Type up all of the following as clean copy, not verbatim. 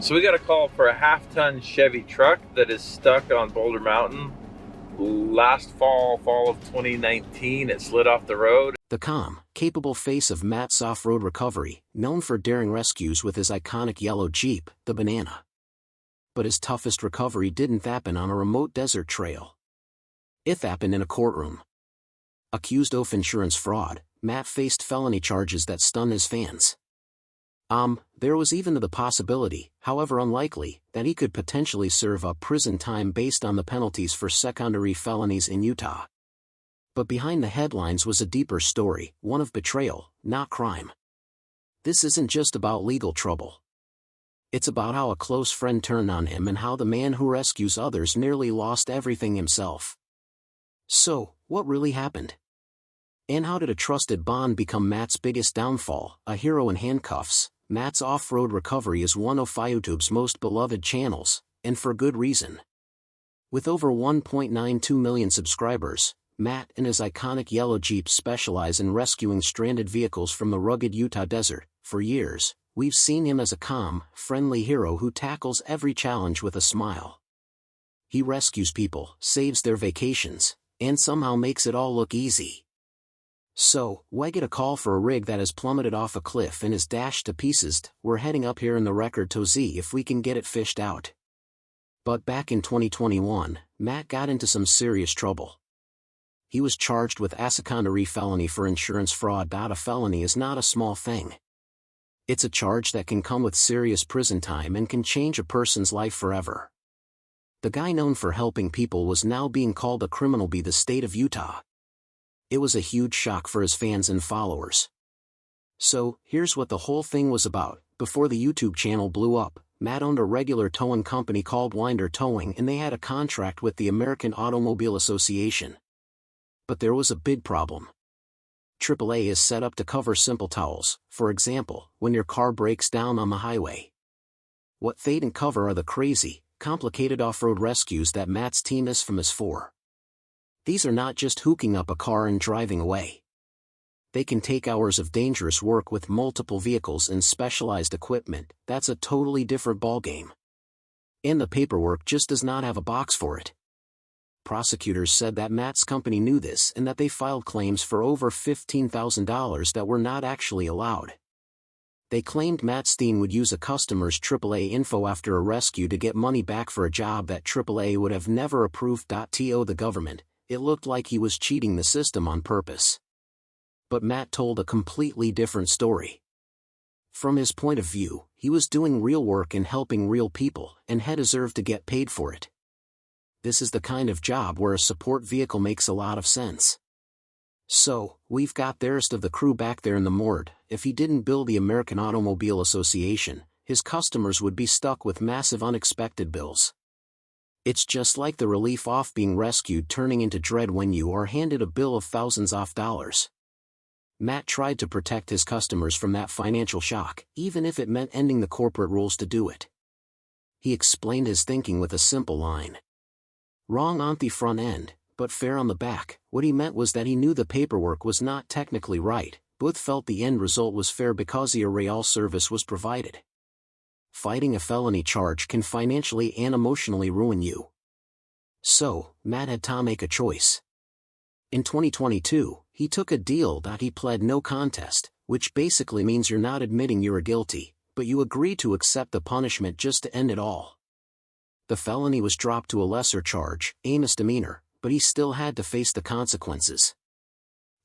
So we got a call for a half-ton Chevy truck that is stuck on Boulder Mountain. Last fall of 2019, it slid off the road. The calm, capable face of Matt's off-road recovery, known for daring rescues with his iconic yellow Jeep, the Banana. But his toughest recovery didn't happen on a remote desert trail. It happened in a courtroom. Accused of insurance fraud, Matt faced felony charges that stunned his fans. There was even the possibility, however unlikely, that he could potentially serve up prison time based on the penalties for secondary felonies in Utah. But behind the headlines was a deeper story, one of betrayal, not crime. This isn't just about legal trouble. It's about how a close friend turned on him and how the man who rescues others nearly lost everything himself. So, what really happened? And how did a trusted bond become Matt's biggest downfall? A hero in handcuffs. Matt's off-road recovery is one of YouTube's most beloved channels, and for good reason. With over 1.92 million subscribers, Matt and his iconic yellow Jeep specialize in rescuing stranded vehicles from the rugged Utah desert. For years, we've seen him as a calm, friendly hero who tackles every challenge with a smile. He rescues people, saves their vacations, and somehow makes it all look easy. So, why get a call for a rig that has plummeted off a cliff and is dashed to pieces? We're heading up here in the record to see if we can get it fished out. But back in 2021, Matt got into some serious trouble. He was charged with a secondary felony for insurance fraud. A felony is not a small thing. It's a charge that can come with serious prison time and can change a person's life forever. The guy known for helping people was now being called a criminal by the state of Utah. It was a huge shock for his fans and followers. So, here's what the whole thing was about. Before the YouTube channel blew up, Matt owned a regular towing company called Winder Towing, and they had a contract with the American Automobile Association. But there was a big problem. AAA is set up to cover simple towls, for example, when your car breaks down on the highway. What they didn't cover are the crazy, complicated off-road rescues that Matt's team is famous for. These are not just hooking up a car and driving away. They can take hours of dangerous work with multiple vehicles and specialized equipment. That's a totally different ballgame. And the paperwork just does not have a box for it. Prosecutors said that Matt's company knew this and that they filed claims for over $15,000 that were not actually allowed. They claimed Matt Steen would use a customer's AAA info after a rescue to get money back for a job that AAA would have never approved. To the government, it looked like he was cheating the system on purpose. But Matt told a completely different story. From his point of view, he was doing real work and helping real people, and had deserved to get paid for it. This is the kind of job where a support vehicle makes a lot of sense. So, we've got the rest of the crew back there in the morgue. If he didn't bill the American Automobile Association, his customers would be stuck with massive unexpected bills. It's just like the relief off being rescued turning into dread when you are handed a bill of thousands of dollars. Matt tried to protect his customers from that financial shock, even if it meant ending the corporate rules to do it. He explained his thinking with a simple line. Wrong on the front end, but fair on the back. What he meant was that he knew the paperwork was not technically right, but felt the end result was fair because the real service was provided. Fighting a felony charge can financially and emotionally ruin you. So, Matt had to make a choice. In 2022, he took a deal that he pled no contest, which basically means you're not admitting you're guilty, but you agree to accept the punishment just to end it all. The felony was dropped to a lesser charge, a misdemeanor, but he still had to face the consequences.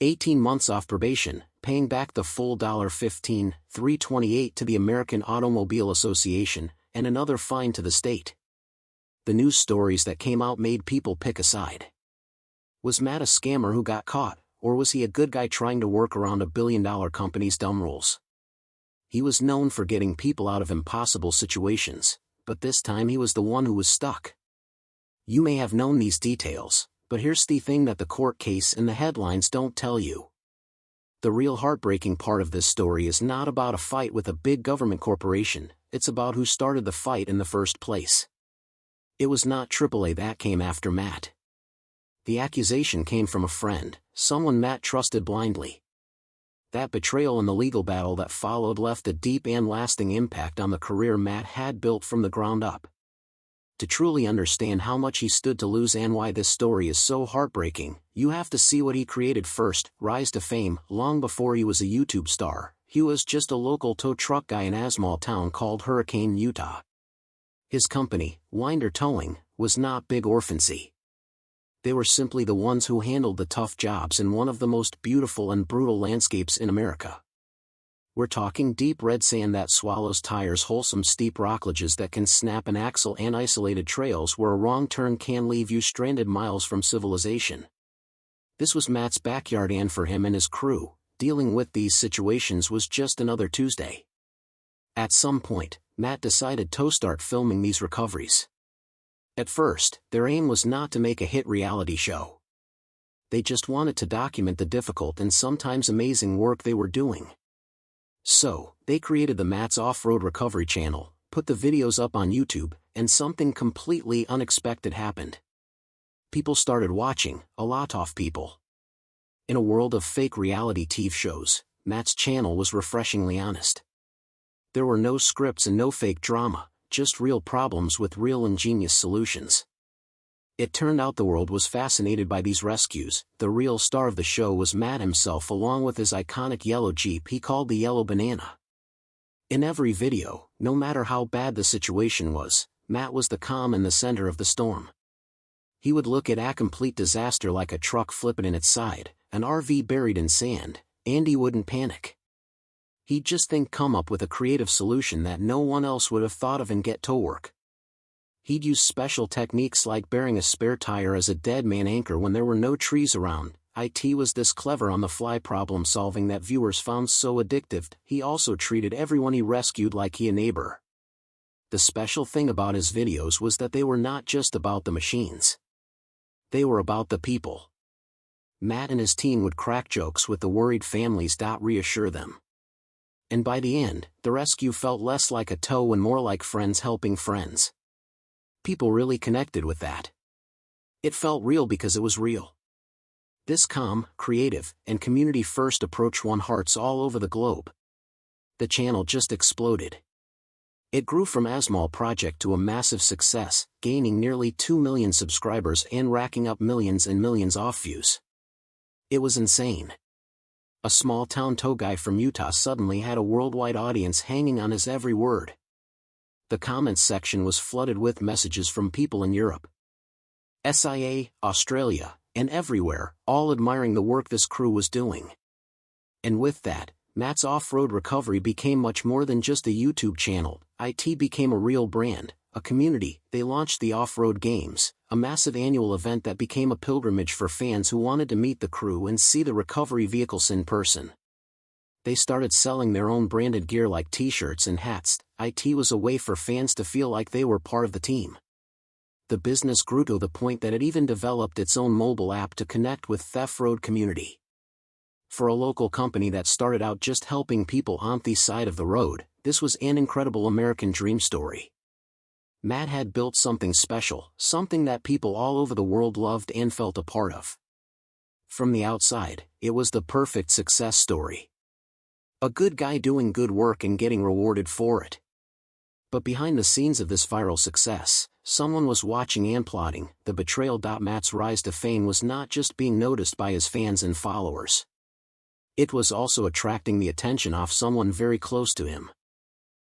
18 months off probation, paying back the full $15,328 to the American Automobile Association, and another fine to the state. The news stories that came out made people pick a side. Was Matt a scammer who got caught, or was he a good guy trying to work around a billion-dollar company's dumb rules? He was known for getting people out of impossible situations, but this time he was the one who was stuck. You may have known these details, but here's the thing that the court case and the headlines don't tell you. The real heartbreaking part of this story is not about a fight with a big government corporation, it's about who started the fight in the first place. It was not AAA that came after Matt. The accusation came from a friend, someone Matt trusted blindly. that betrayal and the legal battle that followed left a deep and lasting impact on the career Matt had built from the ground up. To truly understand how much he stood to lose and why this story is so heartbreaking, you have to see what he created first. Rise to fame. Long before he was a YouTube star, he was just a local tow truck guy in a small town called Hurricane, Utah. His company, Winder Towing, was not big or fancy. They were simply the ones who handled the tough jobs in one of the most beautiful and brutal landscapes in America. We're talking deep red sand that swallows tires, wholesome steep rockledges that can snap an axle, and isolated trails where a wrong turn can leave you stranded miles from civilization. This was Matt's backyard, and for him and his crew, dealing with these situations was just another Tuesday. At some point, Matt decided to start filming these recoveries. At first, their aim was not to make a hit reality show. They just wanted to document the difficult and sometimes amazing work they were doing. So, they created the Matt's Off-Road Recovery channel, put the videos up on YouTube, and something completely unexpected happened. People started watching, a lot of people. In a world of fake reality TV shows, Matt's channel was refreshingly honest. There were no scripts and no fake drama, just real problems with real ingenious solutions. It turned out the world was fascinated by these rescues. The real star of the show was Matt himself, along with his iconic yellow Jeep he called the Yellow Banana. In every video, no matter how bad the situation was, Matt was the calm in the center of the storm. He would look at a complete disaster like a truck flipping in its side, an RV buried in sand, and he wouldn't panic. He'd just come up with a creative solution that no one else would have thought of and get to work. He'd use special techniques like burying a spare tire as a dead man anchor when there were no trees around. It was this clever on-the-fly problem solving that viewers found so addictive. He also treated everyone he rescued like a neighbor. The special thing about his videos was that they were not just about the machines. They were about the people. Matt and his team would crack jokes with the worried families, reassure them. And by the end, the rescue felt less like a tow and more like friends helping friends. People really connected with that. It felt real because it was real. This calm, creative, and community-first approach won hearts all over the globe. The channel just exploded. It grew from a small project to a massive success, gaining nearly 2 million subscribers and racking up millions and millions of views. It was insane. A small-town tow guy from Utah suddenly had a worldwide audience hanging on his every word. The comments section was flooded with messages from people in Europe, SIA, Australia, and everywhere, all admiring the work this crew was doing. And with that, Matt's Off-Road Recovery became much more than just a YouTube channel. It became a real brand, a community. They launched the Off-Road Games, a massive annual event that became a pilgrimage for fans who wanted to meet the crew and see the recovery vehicles in person. They started selling their own branded gear like t-shirts and hats. It was a way for fans to feel like they were part of the team. The business grew to the point that it even developed its own mobile app to connect with the off-road community. For a local company that started out just helping people on the side of the road, this was an incredible American dream story. Matt had built something special, something that people all over the world loved and felt a part of. From the outside, it was the perfect success story. A good guy doing good work and getting rewarded for it. But behind the scenes of this viral success, someone was watching and plotting. The betrayal. Matt's rise to fame was not just being noticed by his fans and followers. It was also attracting the attention of someone very close to him.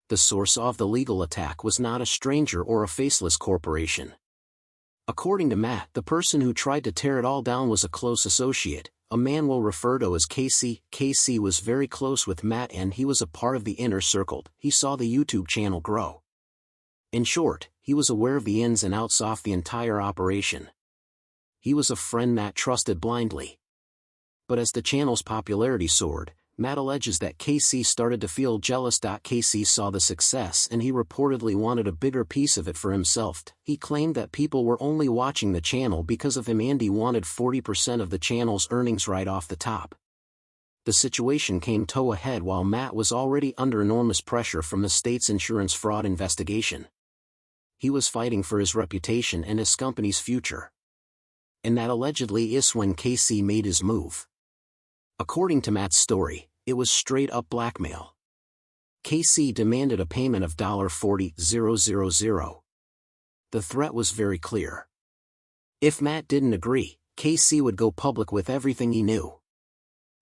The source of the legal attack was not a stranger or a faceless corporation. According to Matt, the person who tried to tear it all down was a close associate, a man we'll refer to as Casey. Casey was very close with Matt and he was a part of the inner circle. He saw the YouTube channel grow. In short, he was aware of the ins and outs of the entire operation. He was a friend Matt trusted blindly. But as the channel's popularity soared, Matt alleges that Casey started to feel jealous. Casey saw the success and he reportedly wanted a bigger piece of it for himself. He claimed that people were only watching the channel because of him and he wanted 40% of the channel's earnings right off the top. The situation came to a head while Matt was already under enormous pressure from the state's insurance fraud investigation. He was fighting for his reputation and his company's future. And that allegedly is when Casey made his move. According to Matt's story, It was straight-up blackmail. KC demanded a payment of $40,000. The threat was very clear. If Matt didn't agree, KC would go public with everything he knew.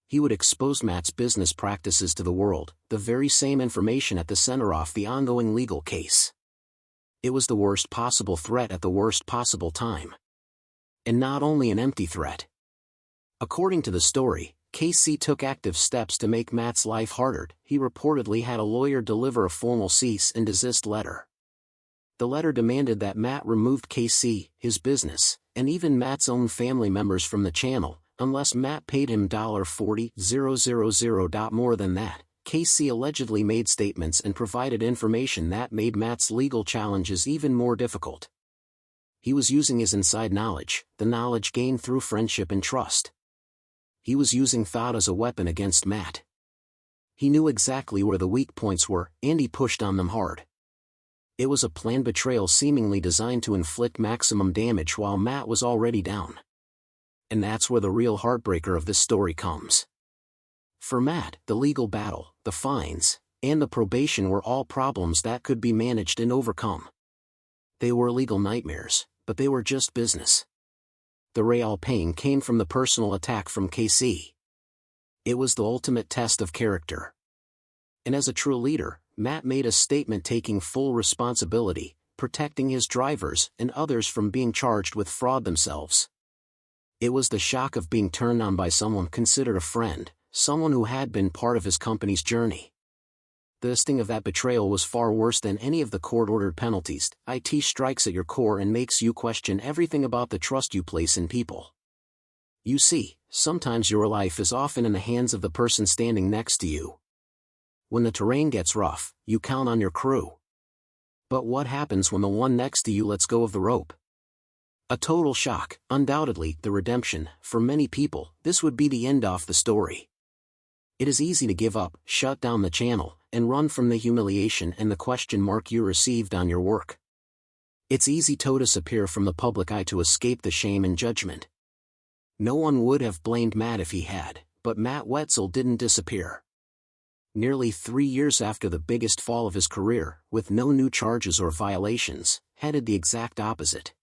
He would expose Matt's business practices to the world, the very same information at the center of the ongoing legal case. It was the worst possible threat at the worst possible time. And not only an empty threat. According to the story, KC took active steps to make Matt's life harder. He reportedly had a lawyer deliver a formal cease and desist letter. The letter demanded that Matt removed KC, his business, and even Matt's own family members from the channel, unless Matt paid him $40,000 more than that. KC allegedly made statements and provided information that made Matt's legal challenges even more difficult. He was using his inside knowledge, the knowledge gained through friendship and trust. He was using thought as a weapon against Matt. He knew exactly where the weak points were, and he pushed on them hard. It was a planned betrayal seemingly designed to inflict maximum damage while Matt was already down. And that's where the real heartbreaker of this story comes. For Matt, the legal battle, the fines, and the probation were all problems that could be managed and overcome. They were legal nightmares, but they were just business. The real pain came from the personal attack from KC. It was the ultimate test of character. And as a true leader, Matt made a statement taking full responsibility, protecting his drivers and others from being charged with fraud themselves. It was the shock of being turned on by someone considered a friend, someone who had been part of his company's journey. The sting of that betrayal was far worse than any of the court-ordered penalties. It strikes at your core and makes you question everything about the trust you place in people. You see, sometimes your life is often in the hands of the person standing next to you. When the terrain gets rough, you count on your crew. But what happens when the one next to you lets go of the rope? A total shock, undoubtedly the redemption. For many people, this would be the end of the story. It is easy to give up, shut down the channel, and run from the humiliation and the question mark you received on your work. It's easy to disappear from the public eye to escape the shame and judgment. No one would have blamed Matt if he had, but Matt Wetzel didn't disappear. Nearly 3 years after the biggest fall of his career, with no new charges or violations, headed the exact opposite.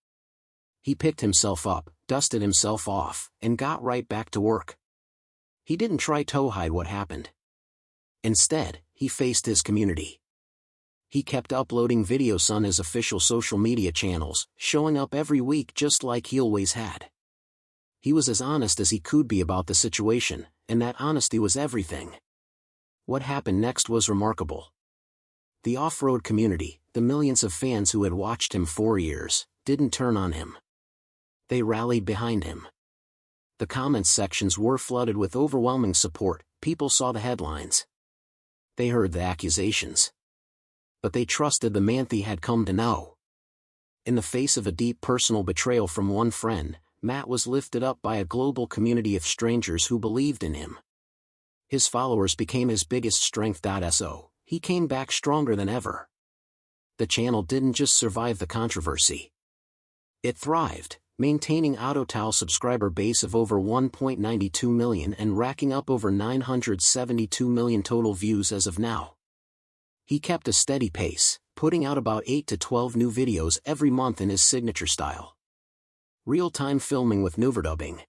He picked himself up, dusted himself off, and got right back to work. He didn't try to hide what happened. Instead, he faced his community. He kept uploading videos on his official social media channels, showing up every week just like he always had. He was as honest as he could be about the situation, and that honesty was everything. What happened next was remarkable. The off-road community, the millions of fans who had watched him for years, didn't turn on him. They rallied behind him. The comments sections were flooded with overwhelming support. People saw the headlines. They heard the accusations. But they trusted the man they had come to know. In the face of a deep personal betrayal from one friend, Matt was lifted up by a global community of strangers who believed in him. His followers became his biggest strength. So, he came back stronger than ever. The channel didn't just survive the controversy. It thrived, maintaining untold subscriber base of over 1.92 million and racking up over 972 million total views as of now. He kept a steady pace, putting out about 8 to 12 new videos every month in his signature style. Real-time filming with overdubbing.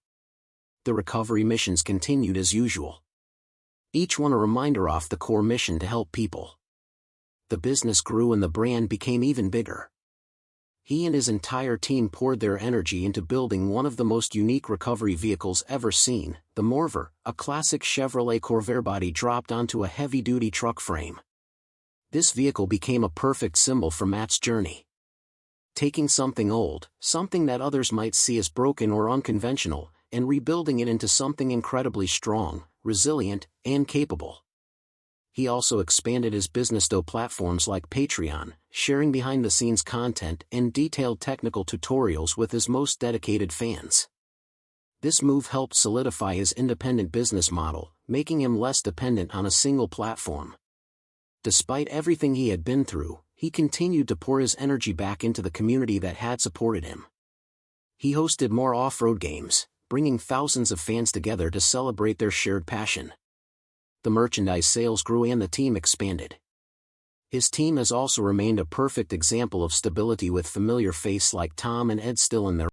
The recovery missions continued as usual. Each one a reminder of the core mission to help people. The business grew and the brand became even bigger. He and his entire team poured their energy into building one of the most unique recovery vehicles ever seen, the Morver, a classic Chevrolet Corvair body dropped onto a heavy-duty truck frame. This vehicle became a perfect symbol for Matt's journey. Taking something old, something that others might see as broken or unconventional, and rebuilding it into something incredibly strong, resilient, and capable. He also expanded his business to platforms like Patreon, sharing behind-the-scenes content and detailed technical tutorials with his most dedicated fans. This move helped solidify his independent business model, making him less dependent on a single platform. Despite everything he had been through, he continued to pour his energy back into the community that had supported him. He hosted more off-road games, bringing thousands of fans together to celebrate their shared passion. the merchandise sales grew and the team expanded. His team has also remained a perfect example of stability with familiar faces like Tom and Ed still in their